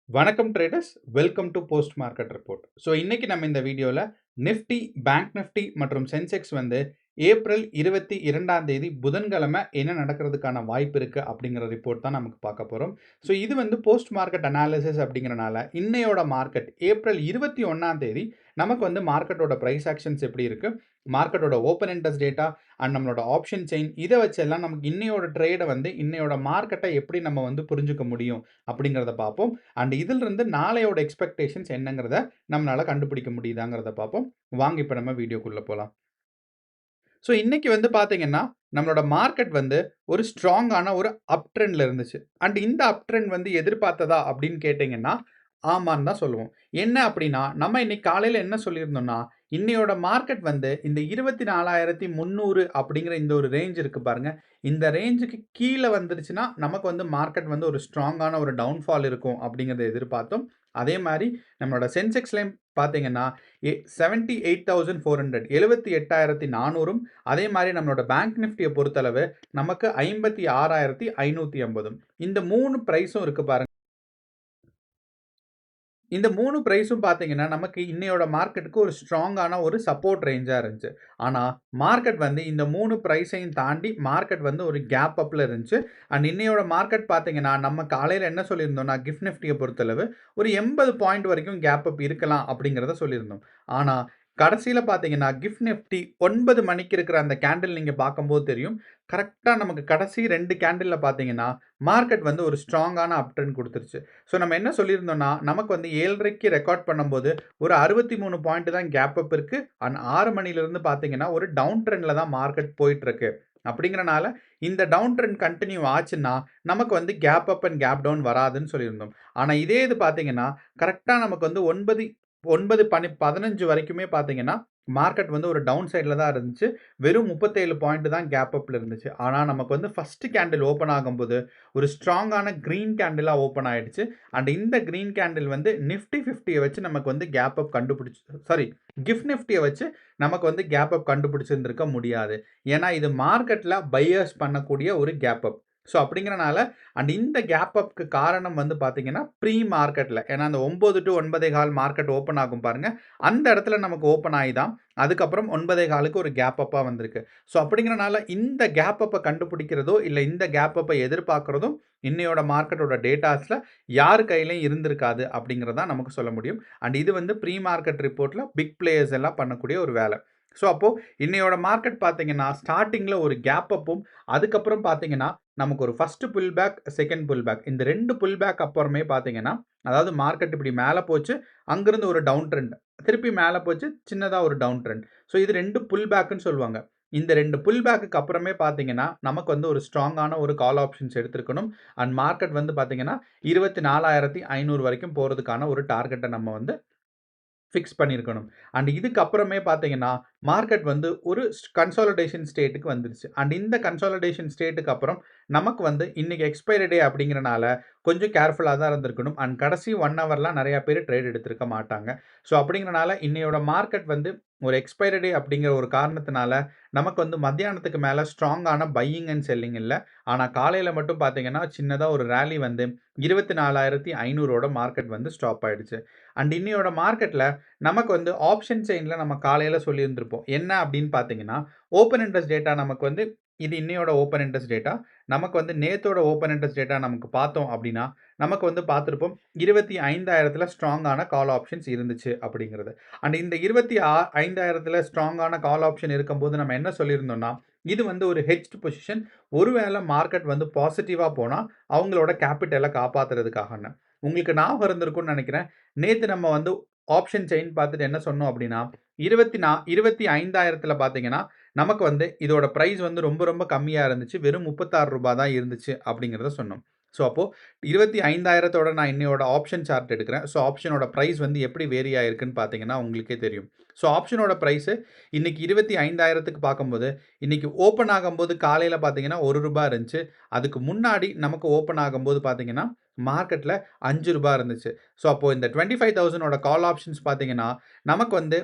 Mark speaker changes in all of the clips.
Speaker 1: வணக்கம் traders, welcome to post market report. So இன்னைக்கு நம்ம இந்த வீடியோவில் நிஃப்டி, பேங்க் நிஃப்டி மற்றும் சென்செக்ஸ் வந்து ஏப்ரல் 22ஆம் தேதி புதன்கிழமை என்ன நடக்கிறதுக்கான வாய்ப்பு இருக்குது அப்படிங்கிற ரிப்போர்ட் தான் நமக்கு பார்க்க போகிறோம். ஸோ இது வந்து போஸ்ட் மார்க்கெட் அனாலிசிஸ் அப்படிங்கிறனால இன்னையோட மார்க்கெட் ஏப்ரல் 21ஆம் தேதி நமக்கு வந்து மார்க்கெட்டோட ப்ரைஸ் ஆக்ஷன்ஸ் எப்படி இருக்குது, மார்க்கெட்டோட ஓப்பன் இன்ட்ரெஸ்ட் டேட்டா அண்ட் நம்மளோட ஆப்ஷன் செயின் இதை வச்செல்லாம் நமக்கு இன்னையோட ட்ரேடை வந்து இன்னையோட மார்க்கெட்டை எப்படி நம்ம வந்து புரிஞ்சுக்க முடியும் அப்படிங்கிறத பார்ப்போம். அண்ட் இதிலிருந்து நாளையோட எக்ஸ்பெக்டேஷன்ஸ் என்னங்கிறத நம்மளால கண்டுபிடிக்க முடியுதாங்கிறத பார்ப்போம். வாங்க இப்போ நம்ம வீடியோக்குள்ளே போகலாம். ஸோ இன்னைக்கு வந்து பார்த்தீங்கன்னா நம்மளோட மார்க்கெட் வந்து ஒரு ஸ்ட்ராங்கான ஒரு அப் ட்ரெண்டில் இருந்துச்சு. அண்ட் இந்த அப் ட்ரெண்ட் வந்து எதிர்பார்த்ததா அப்படின்னு கேட்டிங்கன்னா ஆமான்னு தான் சொல்லுவோம். என்ன அப்படின்னா நம்ம இன்னைக்கு காலையில் என்ன சொல்லியிருந்தோம்னா இன்னையோட மார்க்கெட் வந்து இந்த 24,300 அப்படிங்கிற இந்த ஒரு ரேஞ்ச் இருக்கு பாருங்க. இந்த ரேஞ்சுக்கு கீழே வந்துருச்சுன்னா நமக்கு வந்து மார்க்கெட் வந்து ஒரு ஸ்ட்ராங்கான ஒரு டவுன்ஃபால் இருக்கும் அப்படிங்கிறத எதிர்பார்த்தோம். அதே மாதிரி நம்மளோட சென்செக்ஸ்லையும் பார்த்தீங்கன்னா 78,400 78,400ம், அதே மாதிரி நம்மளோட பேங்க் நிஃப்டியை பொறுத்தளவு நமக்கு 56,550 இந்த 3 பிரைஸும் இருக்கு பாருங்க. இந்த 3 பிரைஸும் பார்த்தீங்கன்னா, நமக்கு இன்னையோட மார்க்கெட்டுக்கு ஒரு ஸ்ட்ராங்கான ஒரு சப்போர்ட் ரேஞ்சா இருந்துச்சு. ஆனா, மார்க்கெட் வந்து இந்த 3 பிரைஸையும் தாண்டி மார்க்கெட் வந்து ஒரு கேப் அப்ல இருந்துச்சு. அண்ட் இன்னையோட மார்க்கெட் பார்த்தீங்கன்னா, நம்ம காலையில என்ன சொல்லியிருந்தோம்னா, கிஃப்ட் நிஃப்டிய பொறுத்தளவு ஒரு 80 பாயிண்ட் வரைக்கும் கேப் அப் இருக்கலாம் அப்படிங்கிறத சொல்லியிருந்தோம். ஆனா, கடைசியில பார்த்தீங்கன்னா, கிஃப்ட் நிஃப்டி 9 மணிக்கு இருக்கிற அந்த கேண்டில் நீங்க பார்க்கும்போது தெரியும். கரெக்ட்டா நமக்கு கடைசி 2 கேண்டில்ல பார்த்தீங்கன்னா, மார்க்கெட் வந்து ஒரு ஸ்ட்ராங்கான அப் ட்ரெண்ட் குடுத்துருச்சு. ஸோ நம்ம என்ன சொல்லியிருந்தோம்னா, நமக்கு வந்து 7:30க்கு ரெக்கார்ட் பண்ணும்போது ஒரு 63 பாயிண்ட் தான் கேப் அப் இருக்கு. அண்ட் 6 மணிலிருந்து பார்த்தீங்கன்னா, ஒரு டவுன் ட்ரெண்ட்ல தான் மார்க்கெட் போயிட்டுருக்கு. அப்படிங்கிறனால இந்த டவுன் ட்ரெண்ட் கன்டின்யூ ஆச்சுன்னா, நமக்கு வந்து gap up and gap down வராதுன்னு சொல்லியிருந்தோம். ஆனா இதே இது பார்த்தீங்கன்னா, கரெக்ட்டா நமக்கு வந்து 15 வரைக்குமே பார்த்தீங்கன்னா, மார்க்கெட் வந்து ஒரு டவுன் சைட்ல தான் இருந்துச்சு. வெறும் 37 பாயிண்ட் தான் கேப் அப்ல இருந்துச்சு. ஆனா நமக்கு வந்து ஃபர்ஸ்ட் கேண்டில் ஓப்பன் ஆகும்போது ஒரு ஸ்ட்ராங்கான கிரீன் கேண்டிலா ஓப்பன் ஆயிடுச்சு. அண்ட் இந்த கிரீன் கேண்டில் வந்து நிஃப்டி 50 வச்சு நமக்கு வந்து கேப் அப் கண்டுபிடிச்சு சாரி கிஃப்ட் நிஃப்டியை வச்சு நமக்கு வந்து கேப் அப் கண்டுபிடிச்சிருந்திருக்க முடியாது. ஏன்னா இது மார்க்கெட்ல பையர்ஸ் பண்ணக்கூடிய ஒரு கேப் அப். ஸோ அப்படிங்கிறனால அண்ட் இந்த கேப் அப்க்கு காரணம் வந்து பார்த்தீங்கன்னா ப்ரீ மார்க்கெட்டில், ஏன்னா அந்த 9 டு 9:15 மார்க்கெட் ஓப்பன் ஆகும் பாருங்க, அந்த இடத்துல நமக்கு ஓப்பன் ஆகி தான் அதுக்கப்புறம் 9:15க்கு ஒரு கேப் அப்பாக வந்திருக்கு. ஸோ அப்படிங்கிறனால இந்த கேப் அப்பை கண்டுபிடிக்கிறதோ இல்லை இந்த கேப் அப்பை எதிர்பார்க்குறதும் இன்னையோட மார்க்கெட்டோட டேட்டாஸில் யார் கையிலையும் இருந்திருக்காது அப்படிங்கிறதா நமக்கு சொல்ல முடியும். அண்ட் இது வந்து ப்ரீ மார்க்கெட் ரிப்போர்ட்டில் பிக் பிளேயர்ஸ் எல்லாம் பண்ணக்கூடிய ஒரு வேலை. ஸோ அப்போது இன்னையோட மார்க்கெட் பார்த்தீங்கன்னா ஸ்டார்டிங்கில் ஒரு கேப் அப்பும், அதுக்கப்புறம் பார்த்தீங்கன்னா நமக்கு ஒரு first pull back, second pull back, இந்த 2 புல் பேக் அப்புறமே பார்த்தீங்கன்னா, அதாவது மார்க்கெட் இப்படி மேலே போச்சு, அங்கிருந்து ஒரு டவுன் ட்ரெண்ட், திருப்பி மேலே போச்சு, சின்னதாக ஒரு டவுன் ட்ரெண்ட். ஸோ இது 2 புல் பேக்குன்னு சொல்லுவாங்க. இந்த 2 புல் பேக்குக்கு அப்புறமே பார்த்தீங்கன்னா, நமக்கு வந்து ஒரு ஸ்ட்ராங்கான ஒரு கால் ஆப்ஷன்ஸ் எடுத்திருக்கணும். அண்ட் மார்க்கெட் வந்து பார்த்தீங்கன்னா 24,500 வரைக்கும் போகிறதுக்கான ஒரு டார்கெட்டை நம்ம வந்து ஃபிக்ஸ் பண்ணியிருக்கணும். அண்ட் இதுக்கப்புறமே பார்த்தீங்கன்னா, மார்க்கெட் வந்து ஒரு கன்சாலிடேஷன் ஸ்டேட்டுக்கு வந்துருச்சு. அண்ட் இந்த கன்சாலிடேஷன் ஸ்டேட்டுக்கு அப்புறம் நமக்கு வந்து இன்னைக்கு எக்ஸ்பைரி டே அப்படிங்கிறனால கொஞ்சம் கேர்ஃபுல்லா தான் இருந்திருக்கணும். அண்ட் கடைசி 1 ஹவர்லாம் நெறைய பேர் ட்ரேட் எடுத்திருக்க மாட்டாங்க. ஸோ அப்படிங்கிறனால இன்னையோட மார்க்கெட் வந்து ஒரு எக்ஸ்பைரி டே அப்படிங்கிற ஒரு காரணத்தினால நமக்கு வந்து மத்தியானத்துக்கு மேல ஸ்ட்ராங்கான பையிங் அண்ட் செல்லிங் இல்ல. ஆனா காலையில மட்டும் பார்த்தீங்கன்னா, சின்னதா ஒரு ராலி வந்து 24,500ஓட மார்க்கெட் வந்து ஸ்டாப் ஆயிடுச்சு. அண்ட் இன்னையோட மார்க்கெட்ல நமக்கு வந்து ஆப்ஷன் செயின்ல நம்ம காலையில சொல்லியிருந்திருப்போம். என்ன அப்படின்னு பார்த்தீங்கன்னா, ஓப்பன் இன்ட்ரெஸ்ட் டேட்டா நமக்கு வந்து இது இன்னையோட ஓப்பன் இன்ட்ரெஸ்ட் டேட்டா. நமக்கு வந்து நேத்தோட ஓப்பன் இன்ட்ரெஸ்ட் டேட்டா நமக்கு பார்த்தோம் அப்படின்னா, நமக்கு வந்து பார்த்திருப்போம் 25,000ல ஸ்ட்ராங்கான கால் ஆப்ஷன்ஸ் இருந்துச்சு அப்படிங்கிறது. அண்ட் இந்த 25,000ல ஸ்ட்ராங்கான கால் ஆப்ஷன் இருக்கும்போது நம்ம என்ன சொல்லியிருந்தோம்னா, இது வந்து ஒரு ஹெட்ஜ்ட் பொசிஷன். ஒருவேளை மார்க்கெட் வந்து பாசிட்டிவா போனா, அவங்களோட கேப்பிட்டல காப்பாத்துறதுக்காகன்னு. உங்களுக்கு ஞாபகம் இருந்திருக்கும்னு நினைக்கிறேன். நேத்து நம்ம வந்து ஆப்ஷன் செயின் பார்த்துட்டு என்ன சொன்னோம் அப்படின்னா, 25,000த்துல பார்த்தீங்கன்னா, நமக்கு வந்து இதோட பிரைஸ் வந்து ரொம்ப ரொம்ப கம்மியா இருந்துச்சு. வெறும் ரூ. 36 தான் இருந்துச்சு அப்படிங்கிறத சொன்னோம். ஸோ அப்போ 25,000தோட நான் இன்னையோட ஆப்ஷன் சார்ட் எடுக்கிறேன். ஸோ ஆப்ஷனோட பிரைஸ் வந்து எப்படி வேரி ஆயிருக்குன்னு பார்த்தீங்கன்னா, உங்களுக்கே தெரியும். ஸோ ஆப்ஷனோட பிரைஸ் இன்னைக்கு 25,000க்கு பார்க்கும்போது, இன்னைக்கு ஓப்பன் ஆகும்போது காலையில பார்த்தீங்கன்னா ரூ. 1 இருந்துச்சு. அதுக்கு முன்னாடி நமக்கு ஓப்பன் ஆகும்போது பார்த்தீங்கன்னா, மார்க்கெட்ல ரூ. 5 இருந்துச்சு. ஸோ அப்போ இந்த 25,000ஓட கால் ஆப்ஷன்ஸ் பார்த்தீங்கன்னா, நமக்கு வந்து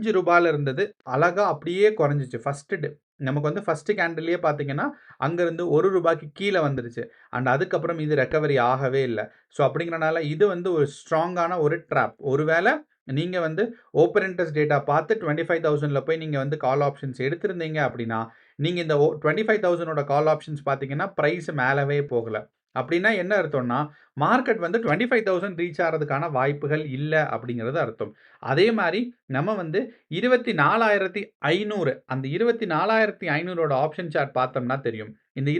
Speaker 1: ரூ. 5 இருந்தது. அழகா அப்படியே குறைஞ்சிச்சு. ஃபர்ஸ்ட் நமக்கு வந்து ஃபர்ஸ்ட் கேண்டில்லயே பார்த்தீங்கன்னா, அங்கருந்து ரூ. 1க்கு கீழ வந்துருச்சு. அண்ட் அதுக்கப்புறம் இது ரெக்கவரி ஆகவே இல்ல. ஸோ அப்படிங்கிறனால இது வந்து ஒரு ஸ்ட்ராங்கான ஒரு ட்ராப். ஒருவேள நீங்க வந்து ஓப்பன் இன்ட்ரெஸ்ட் டேட்டா பார்த்து 25,000ல போய் நீங்க வந்து கால் ஆப்ஷன்ஸ் எடுத்திருந்தீங்க அப்படின்னா, நீங்க இந்த 25,000ஓட கால் ஆப்ஷன்ஸ் பார்த்தீங்கன்னா, பிரைஸ் மேலவே போகல. அப்படின்னா என்ன அர்த்தம்னா, மார்க்கெட் வந்து 25,000 ரீச் ஆறதுக்கான வாய்ப்புகள் இல்ல அப்படிங்கிறது அர்த்தம். அதே மாரி நம்ம வந்து 24,500 அந்த 24,500ஓட ஆப்ஷன் சார்ட் பார்த்தோம்னா தெரியும். இந்த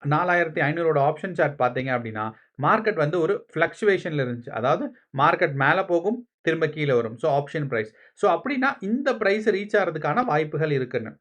Speaker 1: 4,500ஓட ஆப்ஷன் சார்ட் பார்த்தீங்க அப்படின்னா, மார்க்கெட் வந்து ஒரு ஃப்ளக்சுவேஷன்ல இருந்துச்சு. அதாவது மார்க்கெட் மேல போகும், திரும்ப கீழ வரும். So option price. ஸோ அப்படின்னா இந்த பிரைஸ் ரீச் ஆறதுக்கான வாய்ப்புகள் இருக்குன்னு.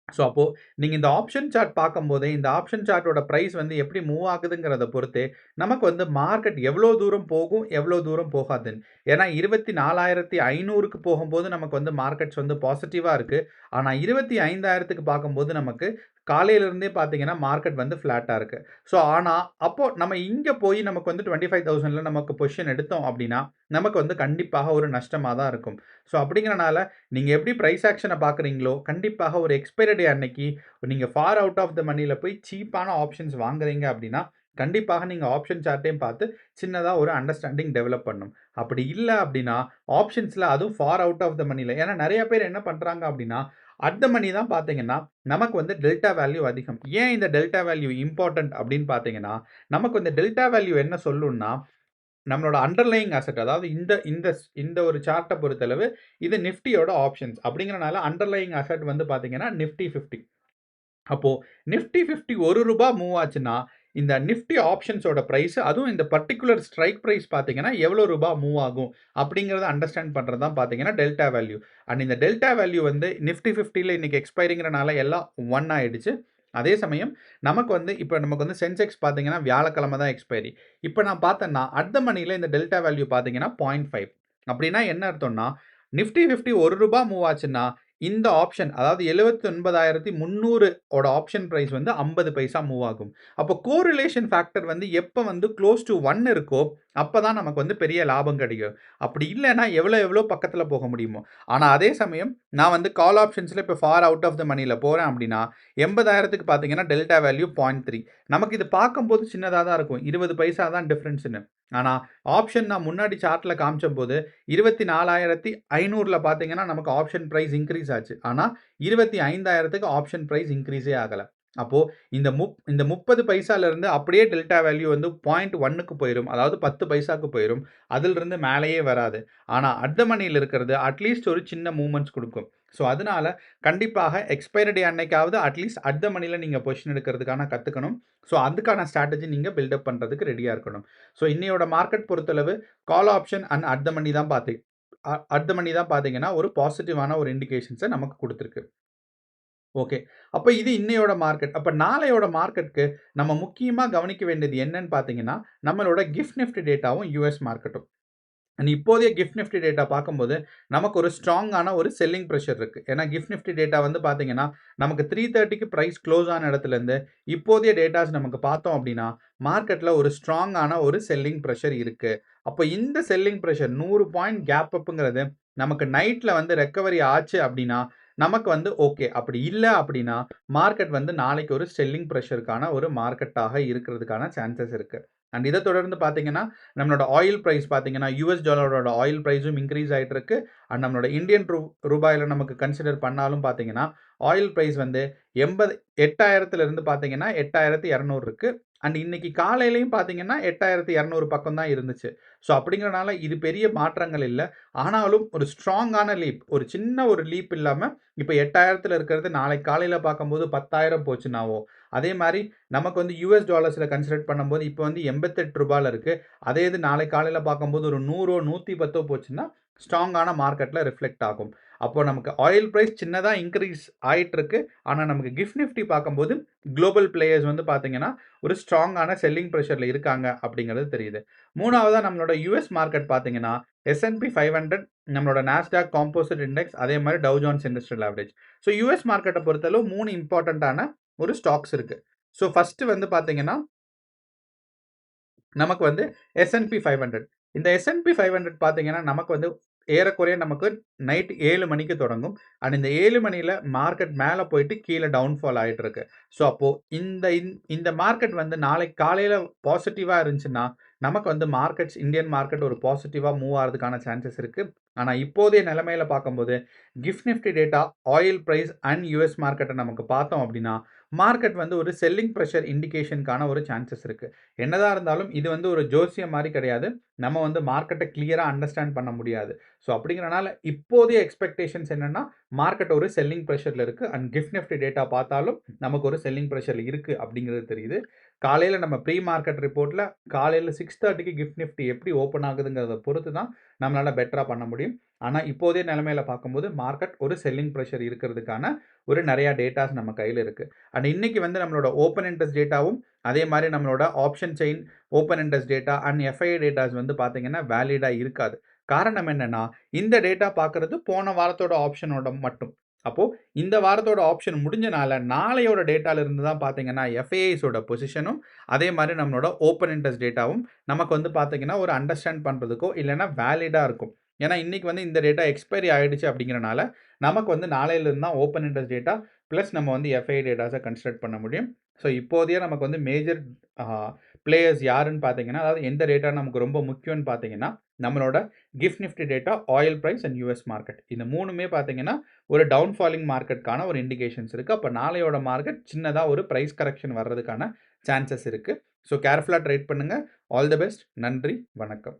Speaker 1: ஸோ அப்போ நீங்க இந்த ஆப்ஷன் சார்ட் பார்க்கும்போதே, இந்த ஆப்ஷன் சார்ட்டோட பிரைஸ் வந்து எப்படி மூவ் ஆகுதுங்கிறத பொறுத்தே, நமக்கு வந்து மார்க்கெட் எவ்வளோ தூரம் போகும், எவ்வளோ தூரம் போகாதுன்னு. ஏன்னா 24,500க்கு போகும்போது நமக்கு வந்து மார்க்கெட்ஸ் வந்து பாசிட்டிவா இருக்கு. ஆனா 25,000க்கு பார்க்கும்போது நமக்கு காலையில இருந்தே பார்த்தீங்கன்னா, மார்க்கெட் வந்து ஃப்ளாட்டா இருக்கு. ஸோ ஆனா, அப்போ நம்ம இங்க போய் நமக்கு வந்து 25,000ல நமக்கு பொசிஷன் எடுத்தோம் அப்டின்னா, நமக்கு வந்து கண்டிப்பாக ஒரு நஷ்டமா தான் இருக்கும். ஸோ அப்படிங்கிறனால நீங்க எப்படி பிரைஸ் ஆக்ஷன பார்க்குறீங்களோ, கண்டிப்பாக ஒரு எக்ஸ்பைரி டே அன்னைக்கு நீங்க ஃபார் அவுட் ஆஃப் த மனில போய் சீப்பான ஆப்ஷன்ஸ் வாங்குறீங்க அப்படின்னா, கண்டிப்பாக நீங்க ஆப்ஷன் சார்ட்டையும் பார்த்து சின்னதா ஒரு அண்டர்ஸ்டாண்டிங் டெவலப் பண்ணணும். அப்படி இல்ல அப்படின்னா, ஆப்ஷன்ஸ்ல அதுவும் ஃபார் அவுட் ஆஃப் த மனில ஏன்னா நெறைய பேர் என்ன பண்றாங்க அப்படின்னா, அட் த மனி தான் பார்த்தீங்கன்னா, நமக்கு வந்து டெல்டா வேல்யூ அதிகம். ஏன் இந்த டெல்டா வேல்யூ இம்பார்ட்டன்ட் அப்படின்னு பார்த்தீங்கன்னா, நமக்கு இந்த டெல்டா வேல்யூ என்ன சொல்லும்னா, நம்மளோட அண்டர்லையிங் அசெட் அதாவது இந்த இந்த இந்த ஒரு சார்ட்ட பொறுத்தளவு இது நிஃப்டியோட ஆப்ஷன்ஸ். அப்படிங்கிறனால அண்டர்லையிங் அசெட் வந்து பார்த்தீங்கன்னா, நிஃப்டி 50. அப்போ நிஃப்டி 50 ரூ. 1 மூவ் ஆச்சுன்னா, இந்த நிஃப்டி ஆப்ஷன்ஸோட பிரைஸ் அதுவும் இந்த பர்ட்டிகுலர் ஸ்ட்ரைக் பிரைஸ் பார்த்தீங்கன்னா, எவ்வளோ ரூபா மூவ் ஆகும் அப்படிங்கிறத அண்டர்ஸ்டாண்ட் பண்றது தான் பார்த்தீங்கன்னா, டெல்டா வேல்யூ. அண்ட் இந்த டெல்டா வேல்யூ வந்து நிஃப்டி 50ல இன்னைக்கு எக்ஸ்பைரிங்கிறனால எல்லாம் 1 ஆயிடுச்சு. அதே சமயம் நமக்கு வந்து இப்ப நமக்கு வந்து சென்செக்ஸ் பார்த்தீங்கன்னா, வியாழக்கிழமை தான் எக்ஸ்பைரி. இப்ப நான் பார்த்தேன்னா, அட் த மனில இந்த டெல்டா வேல்யூ பார்த்தீங்கன்னா 0.5. அப்படின்னா என்ன அர்த்தம்னா, நிஃப்டி 50 ரூ. 1 மூவ் ஆச்சுன்னா, இந்த ஆப்ஷன் அதாவது 79,300 ஓட ஆப்ஷன் பிரைஸ் வந்து 50 பைசா மூவ் ஆகும். அப்போ கோரிலேஷன் ஃபேக்டர் வந்து எப்ப வந்து க்ளோஸ் டூ 1 இருக்கோ, அப்பதான் நமக்கு வந்து பெரிய லாபம் கிடைக்கும். அப்படி இல்லன்னா எவ்வளோ பக்கத்துல போக முடியுமோ. ஆனா அதே சமயம் நான் வந்து கால் ஆப்ஷன்ஸ்ல இப்ப ஃபார் அவுட் ஆஃப் த மனில போறேன் அப்படின்னா, 80,000க்கு பார்த்தீங்கன்னா டெல்டா வேல்யூ 0.3. நமக்கு இது பார்க்கும்போது சின்னதா தான் இருக்கும். 20 பைசா தான் டிஃபரன்ஸ்ன்னு. ஆனா ஆப்ஷன் நான் முன்னாடி சார்ட்ல காமிச்சம்போது 24,500ல பார்த்தீங்கன்னா, நமக்கு ஆப்ஷன் பிரைஸ் இன்கிரீஸ் ஆச்சு. ஆனா 25,000க்கு ஆப்ஷன் பிரைஸ் இன்கிரீஸே ஆகல. அப்போ இந்த 30 பைசாலருந்து அப்படியே டெல்டா வேல்யூ வந்து 0.1க்கு போயிரும். அதாவது 10 பைசாக்கு போயிரும். அதிலிருந்து மேலேயே வராது. ஆனா அட் த மனில இருக்கிறது அட்லீஸ்ட் ஒரு சின்ன மூவ்மெண்ட்ஸ் குடுக்கும். ஸோ அதனால கண்டிப்பாக எக்ஸ்பைரி டே அன்னைக்காவது அட்லீஸ்ட் அட் த மனில நீங்க பொசிஷன் எடுக்கிறதுக்கான கத்துக்கணும். ஸோ அதுக்கான ஸ்ட்ராட்டஜி நீங்க பில்டப் பண்றதுக்கு ரெடியா இருக்கணும். ஸோ இன்னையோட மார்க்கெட் பொறுத்தளவு call option and at the money தான் அட் த மனி தான் பார்த்தீங்கன்னா, ஒரு பாசிட்டிவான ஒரு இண்டிகேஷன்ஸ நமக்கு குடுத்திருக்கு. ஓகே. அப்ப இது இன்னையோட மார்க்கெட். அப்ப நாளையோட மார்க்கெட்க்கு நம்ம முக்கியமா கவனிக்க வேண்டியது என்னன்னு பார்த்தீங்கன்னா, நம்மளோட கிஃப்ட் நிஃப்டி டேட்டாவும் யுஎஸ் மார்க்கெட்டும். அண்ட் இப்போதைய கிஃப்ட் நிஃப்டி டேட்டா பார்க்கும்போது, நமக்கு ஒரு ஸ்ட்ராங்கான ஒரு செல்லிங் பிரஷர் இருக்கு. ஏன்னா கிஃப்ட் நிஃப்டி டேட்டா வந்து பார்த்தீங்கன்னா, நமக்கு 330க்கு பிரைஸ் குளோஸ் ஆன இடத்துலருந்து, இப்போதைய டேட்டாஸ் நமக்கு பார்த்தோம் அப்டின்னா, மார்க்கெட்ல ஒரு ஸ்ட்ராங்கான ஒரு செல்லிங் பிரஷர் இருக்கு. அப்ப இந்த செல்லிங் பிரஷர் 100 பாயிண்ட் கேப் அப்ங்கிறது நமக்கு நைட்ல வந்து ரெக்கவரி ஆச்சு அப்டின்னா, நமக்கு வந்து ஓகே. அப்படி இல்ல அப்டின்னா, மார்க்கெட் வந்து நாளைக்கு ஒரு செல்லிங் பிரஷருக்கான ஒரு மார்க்கெட்டாக இருக்கிறதுக்கான சான்சஸ் இருக்கு. அண்ட் இத தொடர்ந்து பார்த்தீங்கன்னா, நம்மளோட ஆயில் பிரைஸ் பார்த்தீங்கன்னா, யுஎஸ் டாலரோட ஆயில் பிரைஸும் இன்கிரீஸ் ஆயிட்டு இருக்கு. அண்ட் நம்மளோட இந்தியன் ரூபாயில நமக்கு கன்சிடர் பண்ணாலும் பார்த்தீங்கன்னா, ஆயில் பிரைஸ் வந்து 8,000லிருந்து பார்த்தீங்கன்னா 8,200 இருக்கு. அண்ட் இன்னைக்கு காலையிலயும் பார்த்தீங்கன்னா 8,200 பக்கம் தான் இருந்துச்சு. ஸோ அப்படிங்கிறனால இது பெரிய மாற்றங்கள் இல்ல. ஆனாலும் ஒரு ஸ்ட்ராங்கான லீப், ஒரு சின்ன ஒரு லீப் இல்லாம இப்ப 8,000ல இருக்கிறது நாளைக்கு காலையில பார்க்கும்போது 10,000 போச்சுன்னாவோ, அதே மாரி நமக்கு வந்து யுஎஸ் டாலர்ஸ்ல கன்சிடர் பண்ணும்போது இப்ப வந்து ரூ. 88ல இருக்கு. அதே இது நாளை காலையில பார்க்கும்போது ஒரு 100 110 போச்சுன்னா, ஸ்ட்ராங்கான மார்க்கெட்ல ரிஃப்ளெக்ட் ஆகும். அப்போ நமக்கு ஆயில் பிரைஸ் சின்னதா இன்கிரீஸ் ஆயிட்டு இருக்கு. ஆனா நமக்கு கிஃப்ட் நிஃப்டி பார்க்கும்போது குளோபல் பிளேயர்ஸ் வந்து பார்த்தீங்கன்னா, ஒரு ஸ்ட்ராங்கான செல்லிங் பிரஷர்ல இருக்காங்க அப்படிங்கிறது தெரியுது. 3வதா நம்மளோட யுஎஸ் மார்க்கெட் பார்த்தீங்கன்னா, S&P 500 நம்மளோட Nasdaq காம்போசிட் இண்டெக்ஸ் அதே மாரி Dow Jones industrial average. So US மார்க்கெட்ட பொறுத்தளவு 3 இம்பார்ட்டன்ட்டான ஒரு ஸ்டாக்ஸ் இருக்கு. ஸோ ஃபர்ஸ்ட் வந்து பார்த்தீங்கன்னா, நமக்கு வந்து S&P 500. இந்த S&P 500 பார்த்தீங்கன்னா, நமக்கு வந்து ஏறக்குறைய நமக்கு நைட் 7 மணிக்கு தொடங்கும். அண்ட் இந்த 7 மணியில மார்க்கெட் மேல போயிட்டு கீழ டவுன்ஃபால் ஆயிட்டு இருக்கு. ஸோ அப்போ இந்த மார்க்கெட் வந்து நாளைக்கு காலையில பாசிட்டிவா இருந்துச்சுன்னா, நமக்கு வந்து இந்தியன் மார்க்கெட் ஒரு பாசிட்டிவா மூவ் ஆறதுக்கான சான்சஸ் இருக்கு. ஆனா இப்போதைய நிலைமையில பார்க்கும்போது, gift Nifty data, oil price and US மார்க்கெட்ட நமக்கு பார்த்தோம் அப்படின்னா, மார்க்கெட் வந்து ஒரு செல்லிங் பிரஷர் இண்டிகேஷன்க்கான ஒரு சான்சஸ் இருக்கு. என்னதான் இருந்தாலும் இது வந்து ஒரு ஜோசியம் மாரி கிடையாது. நம்ம வந்து மார்க்கெட்ட கிளியரா அண்டர்ஸ்டாண்ட் பண்ண முடியாது. ஸோ அப்படிங்கிறனால இப்போதைய எக்ஸ்பெக்டேஷன்ஸ் என்னன்னா, மார்க்கெட் ஒரு செல்லிங் பிரஷர்ல இருக்கு. அண்ட் கிஃப்ட் நிஃப்டி டேட்டா பார்த்தாலும் நமக்கு ஒரு செல்லிங் பிரஷர்ல இருக்கு அப்படிங்கிறது தெரியுது. காலையில நம்ம ப்ரீ மார்க்கெட் ரிப்போர்ட்ல காலையில 6:30க்கு கிஃப்ட் நிஃப்டி எப்படி ஓப்பன் ஆகுதுங்கிறத பொறுத்து தான் நம்மளால பெட்டரா பண்ண முடியும். ஆனா இப்போதைய நிலைமையில பார்க்கும்போது மார்க்கெட் ஒரு செல்லிங் பிரஷர் இருக்கிறதுக்கான ஒரு நெறைய டேட்டாஸ் நம்ம கையில இருக்கு. அண்ட் இன்னைக்கு வந்து நம்மளோட ஓப்பன் இன்ட்ரெஸ்ட் டேட்டாவும், அதே மாரி நம்மளோட option chain, open interest data and FII datas வந்து பார்த்தீங்கன்னா வேலிடா இருக்காது. காரணம் என்னன்னா, இந்த டேட்டா பார்க்குறது போன வாரத்தோட ஆப்ஷனோட மட்டும். அப்போ இந்த வாரத்தோட ஆப்ஷன் முடிஞ்சனால, நாளையோட டேட்டால இருந்து தான் பார்த்தீங்கன்னா, எஃப்ஐஐஸோட பொசிஷனும், அதே மாரி நம்மளோட ஓப்பன் இன்ட்ரெஸ்ட் டேட்டாவும் நமக்கு வந்து பார்த்தீங்கன்னா, ஒரு அண்டர்ஸ்டாண்ட் பண்றதுக்கோ, இல்லன்னா வேலிடா இருக்கும். ஏன்னா, இன்னைக்கு வந்து இந்த டேட்டா எக்ஸ்பைரி ஆயிடுச்சு அப்படிங்கிறனால, நமக்கு வந்து நாளையில இருந்து தான் ஓப்பன் இன்ட்ரெஸ்ட் டேட்டா, பிளஸ் நம்ம வந்து எஃப்ஐஐ டேட்டாஸ கன்சிடர் பண்ண முடியும். ஸோ இப்போதைய நமக்கு வந்து மேஜர் அ பிளேயர்ஸ் யாருன்னு பார்த்தீங்கன்னா, அதாவது எந்த டேட்டா நமக்கு ரொம்ப முக்கியம்னு பார்த்தீங்கன்னா, நம்மளோட GIFT Nifty data, oil price and US market. இந்த 3மே பார்த்தீங்கன்னா, ஒரு டவுன் ஃபாலிங் மார்க்கெட்க்கான ஒரு இண்டிகேஷன்ஸ் இருக்கு. அப்ப நாளையோட மார்க்கெட் சின்னதா ஒரு பிரைஸ் கரெக்ஷன் வர்றதுக்கான சான்சஸ் இருக்கு. ஸோ கேர்ஃபுல்லா ட்ரேட் பண்ணுங்க. All the best. நன்றி. வணக்கம்.